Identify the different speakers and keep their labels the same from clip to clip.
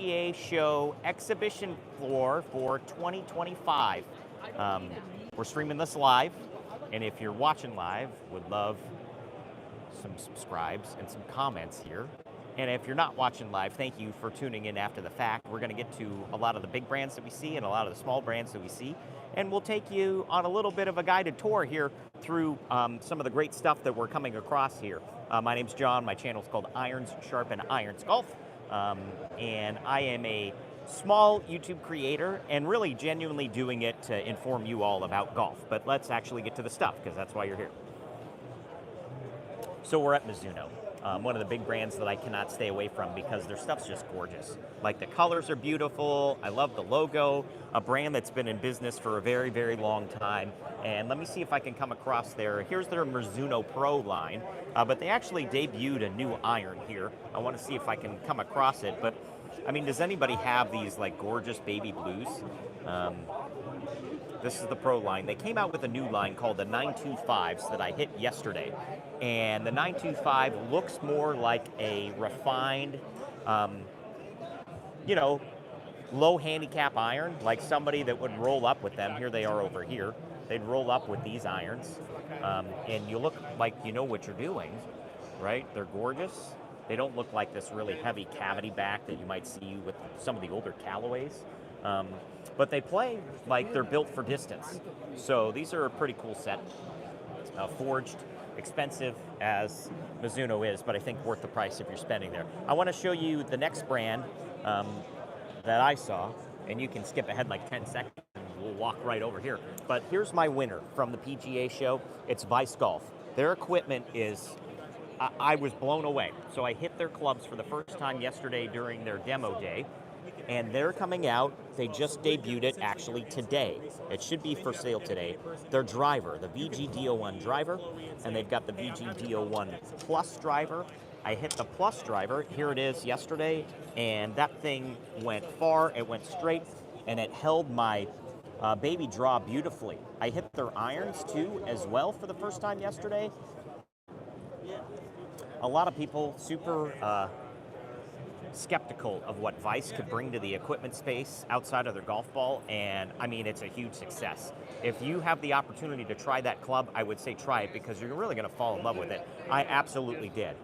Speaker 1: PGA Show exhibition floor for 2025. We're streaming this live, and if you're watching live, would love some subscribes and some comments here. And if you're not watching live, thank you for tuning in after the fact. We're going to get to a lot of the big brands that we see and a lot of the small brands that we see. And we'll take you on a little bit of a guided tour here through some of the great stuff that we're coming across here. My name's John. My channel is called Irons Sharpen Irons Golf. And I am a small YouTube creator and really genuinely doing it to inform you all about golf. But let's actually get to the stuff, because that's why you're here. So we're at Mizuno. One of the big brands that I cannot stay away from because their stuff's just gorgeous. Like, the colors are beautiful. I love the logo. A brand that's been in business for a very, very long time. And let me see if I can come across there. Here's their Mizuno Pro line, but they actually debuted a new iron here. I want to see if I can come across it. But I mean, does anybody have these like gorgeous baby blues? This is the Pro line. They came out with a new line called the 925s that I hit yesterday. And the 925 looks more like a refined, you know, low handicap iron, like somebody that would roll up with them. Here they are over here. They'd roll up with these irons. And you look like you know what you're doing, right? They're gorgeous. They don't look like this really heavy cavity back that you might see with some of the older Callaways. But they play like they're built for distance. So these are a pretty cool set. Forged, expensive as Mizuno is, but I think worth the price if you're spending there. I want to show you the next brand that I saw, and you can skip ahead like 10 seconds and we'll walk right over here. But here's my winner from the PGA show. It's Vice Golf. Their equipment is, I was blown away. So I hit their clubs for the first time yesterday during their demo day. And they're coming out, they just debuted it actually today. It should be for sale today. Their driver, the VGD01 driver, and they've got the VGD01 Plus driver. I hit the Plus driver, here it is yesterday, and that thing went far, it went straight, and it held my baby draw beautifully. I hit their irons too as well for the first time yesterday. A lot of people super skeptical of what Vice could bring to the equipment space outside of their golf ball, and I mean, it's a huge success. If you have the opportunity to try that club, I would say try it, because you're really going to fall in love with it. I absolutely did.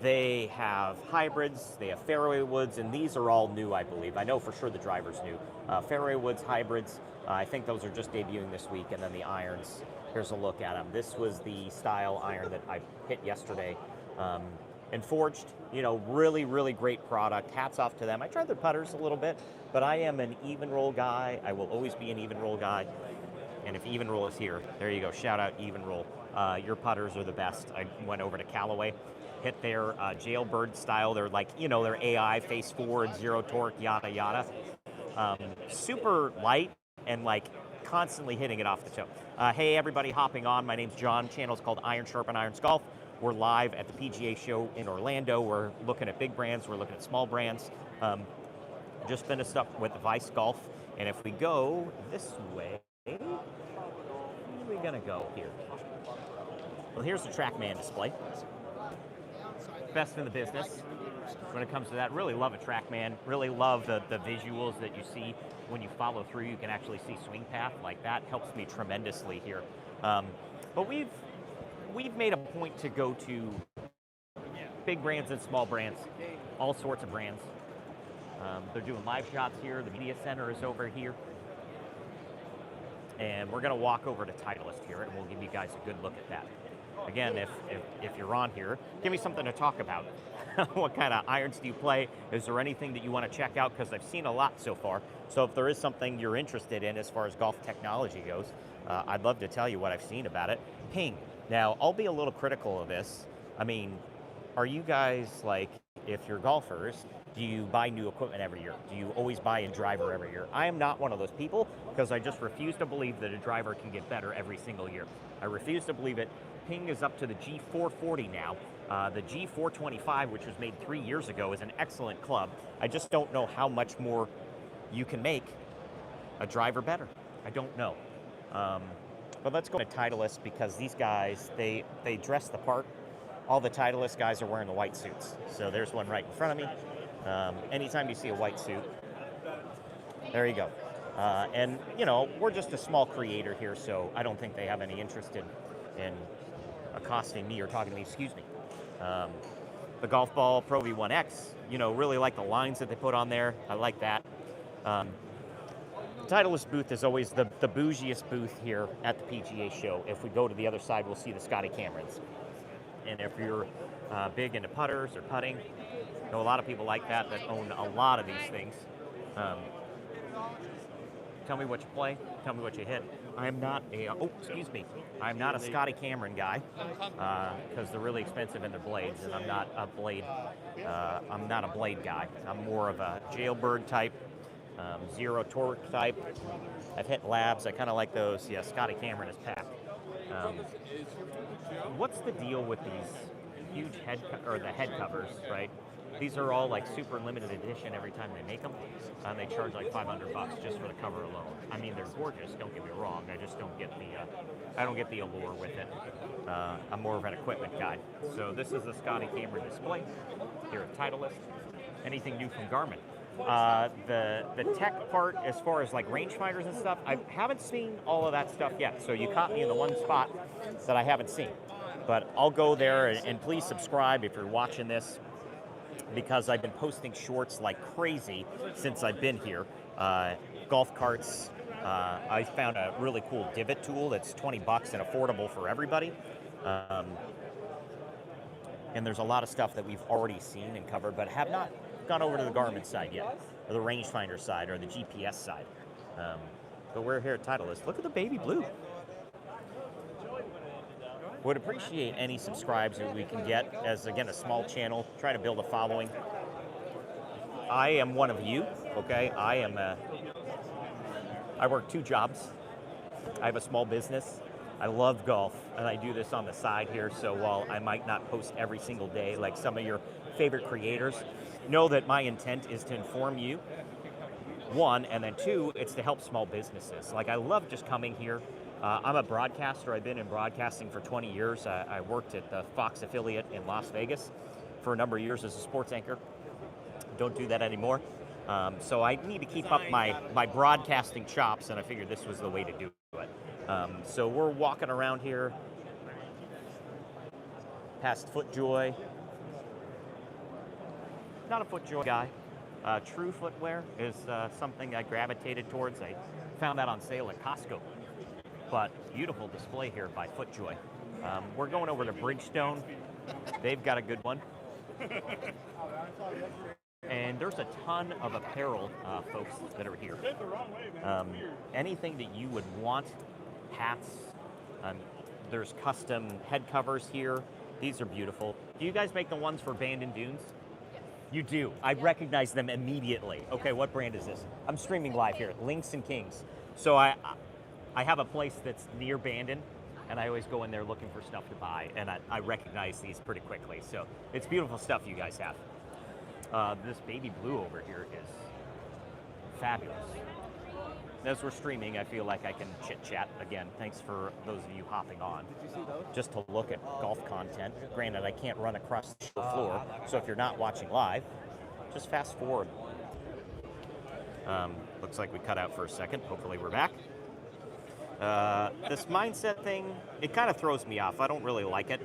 Speaker 1: They have hybrids, they have fairway woods, and these are all new, I believe. I know for sure the driver's new. Fairway woods, hybrids, I think those are just debuting this week, and then the irons, here's a look at them. This was the style iron that I hit yesterday. And forged, you know, really, really great product. Hats off to them. I tried their putters a little bit, but I am an even roll guy. I will always be an even roll guy. And if even roll is here, there you go. Shout out even roll. Your putters are the best. I went over to Callaway, hit their jailbird style. They're like, you know, their AI, face forward, zero torque, yada, yada. Super light and like constantly hitting it off the toe. Hey, everybody hopping on. My name's John. Channel's called Iron Sharpen Irons Golf. We're live at the PGA show in Orlando. We're looking at big brands, we're looking at small brands. Just finished up with Vice Golf. And if we go this way, where are we gonna go here? Well, here's the Trackman display. Best in the business when it comes to that. Really love a Trackman. Really love the visuals that you see when you follow through. You can actually see swing path like that. Helps me tremendously here. But we've made a point to go to big brands and small brands, all sorts of brands. They're doing live shots here. The media center is over here. And we're going to walk over to Titleist here, and we'll give you guys a good look at that. Again, if you're on here, give me something to talk about. What kind of irons do you play? Is there anything that you want to check out? Because I've seen a lot so far. So if there is something you're interested in as far as golf technology goes, I'd love to tell you what I've seen about it. Ping. Now, I'll be a little critical of this. I mean, are you guys like, if you're golfers, do you buy new equipment every year? Do you always buy a driver every year? I am not one of those people, because I just refuse to believe that a driver can get better every single year. I refuse to believe it. Ping is up to the G440 now. The G425, which was made 3 years ago, is an excellent club. I just don't know how much more you can make a driver better. I don't know. But let's go to Titleist, because these guys, they dress the part. All the Titleist guys are wearing the white suits. So there's one right in front of me. Anytime you see a white suit, there you go. And, you know, we're just a small creator here, so I don't think they have any interest in accosting me or talking to me, excuse me. The golf ball Pro V1X, you know, really like the lines that they put on there. I like that. The Titleist booth is always the bougiest booth here at the PGA show. If we go to the other side, we'll see the Scotty Camerons. And if you're big into putters or putting, you know, a lot of people like that own a lot of these things. Tell me what you play. Tell me what you hit. I'm not a, I'm not a Scotty Cameron guy because they're really expensive in their blades, and I'm not a blade guy. I'm more of a jailbird type, zero torque type. I've hit labs. I kind of like those. Yeah, Scotty Cameron is packed. What's the deal with these huge head covers, right? These are all like super limited edition every time they make them, and they charge like $500 just for the cover alone. I mean, they're gorgeous. Don't get me wrong. I just don't get the allure with it. I'm more of an equipment guy. So this is the Scotty Cameron display here at Titleist. Anything new from Garmin? The tech part, as far as like rangefinders and stuff, I haven't seen all of that stuff yet. So you caught me in the one spot that I haven't seen. But I'll go there, and please subscribe if you're watching this, because I've been posting shorts like crazy since I've been here. Golf carts. I found a really cool divot tool that's $20 and affordable for everybody. And there's a lot of stuff that we've already seen and covered, but have not gone over to the Garmin side yet, or the rangefinder side, or the GPS side. But we're here at Titleist. Look at the baby blue. Would appreciate any subscribes that we can get, as again, a small channel, try to build a following. I am one of you, okay? I work 2 jobs. I have a small business. I love golf, and I do this on the side here, so while I might not post every single day like some of your favorite creators, know that my intent is to inform you, 1, and then 2, it's to help small businesses. Like, I love just coming here. I'm a broadcaster. I've been in broadcasting for 20 years. I worked at the Fox affiliate in Las Vegas for a number of years as a sports anchor. Don't do that anymore. So I need to keep up my broadcasting chops, and I figured this was the way to do it. So we're walking around here past FootJoy. Not a FootJoy guy. True footwear is something I gravitated towards. I found that on sale at Costco. But beautiful display here by FootJoy. We're going over to Bridgestone. They've got a good one. And there's a ton of apparel, folks, that are here. Anything that you would want, hats. There's custom head covers here. These are beautiful. Do you guys make the ones for Bandon Dunes? You do. I recognize them immediately. Okay, what brand is this? I'm streaming live here, Lynx and Kings. So I have a place that's near Bandon, and I always go in there looking for stuff to buy, and I recognize these pretty quickly. So it's beautiful stuff you guys have. This baby blue over here is fabulous. As we're streaming, I feel like I can chit-chat again. Thanks for those of you hopping on. Did you see those? Just to look at golf content. Granted, I can't run across the show floor, so if you're not watching live, just fast forward. Looks like we cut out for a second. Hopefully we're back. This mindset thing, it kind of throws me off. I don't really like it.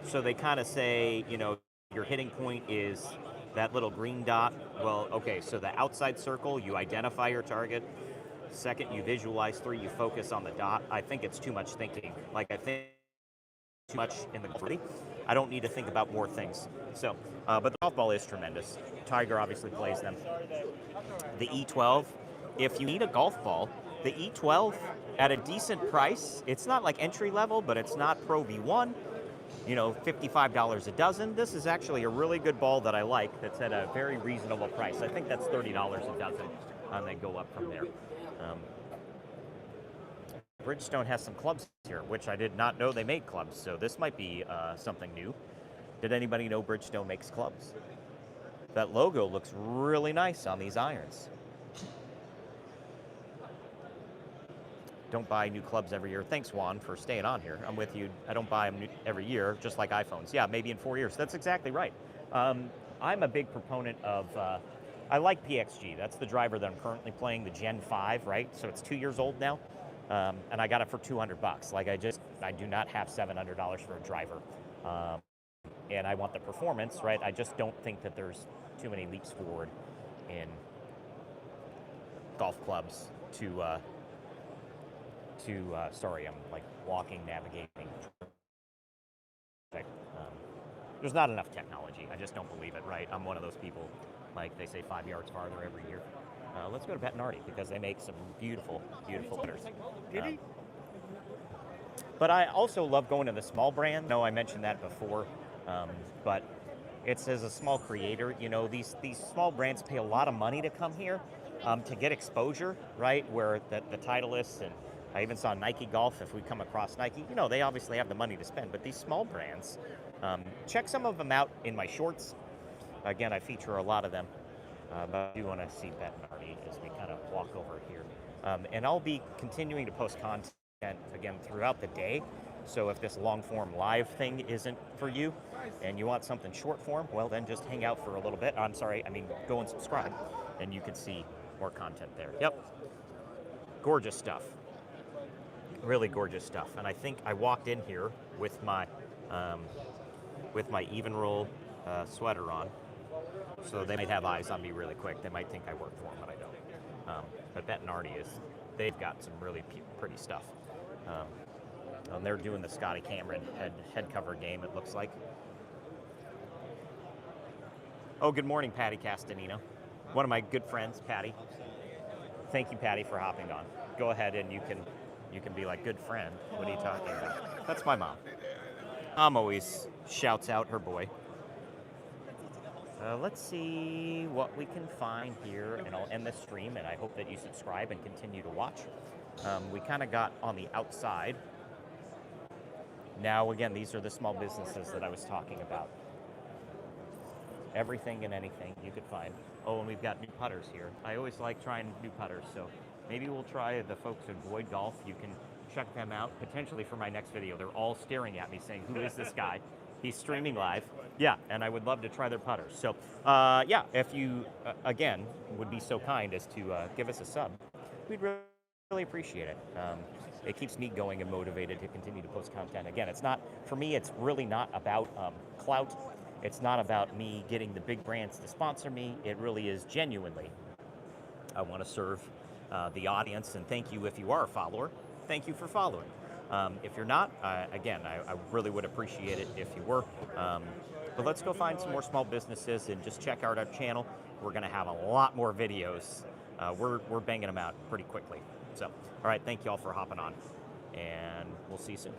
Speaker 1: So they kind of say, you know, your hitting point is that little green dot. Well, okay, so the outside circle, you identify your target. Second, you visualize. 3, you focus on the dot. I think it's too much thinking. Like, I think too much in the golf. I don't need to think about more things. So, but the golf ball is tremendous. Tiger obviously plays them. The E12, if you need a golf ball, the E12 at a decent price, it's not like entry level, but it's not Pro V1, you know, $55 a dozen. This is actually a really good ball that I like that's at a very reasonable price. I think that's $30 a dozen, and they go up from there. Bridgestone has some clubs here, which I did not know they made clubs, so this might be something new. Did anybody know Bridgestone makes clubs? That logo looks really nice on these irons. Don't buy new clubs every year. Thanks, Juan, for staying on here. I'm with you. I don't buy them every year, just like iPhones. Yeah, maybe in 4 years. That's exactly right. I'm a big proponent of, I like PXG. That's the driver that I'm currently playing, the Gen 5, right? So it's 2 years old now, and I got it for $200. Like I do not have $700 for a driver, and I want the performance, right? I just don't think that there's too many leaps forward in golf clubs sorry, I'm like walking, navigating. There's not enough technology. I just don't believe it, right? I'm one of those people, like they say 5 yards farther every year. Let's go to Bettinardi because they make some beautiful, beautiful putters. But I also love going to the small brand. No, I mentioned that before, but it's as a small creator, you know, these small brands pay a lot of money to come here to get exposure, right? Where the Titleists, and I even saw Nike Golf. If we come across Nike, you know, they obviously have the money to spend, but these small brands, check some of them out in my shorts. Again, I feature a lot of them, but I do want to see Bettinardi as we kind of walk over here. And I'll be continuing to post content again throughout the day. So if this long form live thing isn't for you and you want something short form, well then just hang out for a little bit. I'm sorry, I mean go and subscribe and you can see more content there. Yep. Gorgeous stuff. Really gorgeous stuff. And I think I walked in here with my even roll sweater on. So they might have eyes on me really quick. They might think I work for them, but I don't. But Bettinardi they've got some really pretty stuff. And they're doing the Scotty Cameron head cover game, it looks like. Oh, good morning, Patty Castanino. One of my good friends, Patty. Thank you, Patty, for hopping on. Go ahead and you can be like, good friend. What are you talking about? That's my mom. Mom always shouts out her boy. Let's see what we can find here, and I'll end the stream, and I hope that you subscribe and continue to watch. We kind of got on the outside. Now, again, these are the small businesses that I was talking about. Everything and anything you could find. Oh, and we've got new putters here. I always like trying new putters, so maybe we'll try the folks at Void Golf. You can check them out, potentially for my next video. They're all staring at me saying, who is this guy? He's streaming live. Yeah, and I would love to try their putters. So, yeah, if you, again, would be so kind as to give us a sub, we'd really appreciate it. It keeps me going and motivated to continue to post content. Again, it's not, for me, it's really not about clout. It's not about me getting the big brands to sponsor me. It really is genuinely, I want to serve the audience, and thank you if you are a follower. Thank you for following. If you're not, again, I really would appreciate it if you were. But let's go find some more small businesses and just check out our channel. We're going to have a lot more videos. We're banging them out pretty quickly. So, all right, thank you all for hopping on, and we'll see you soon.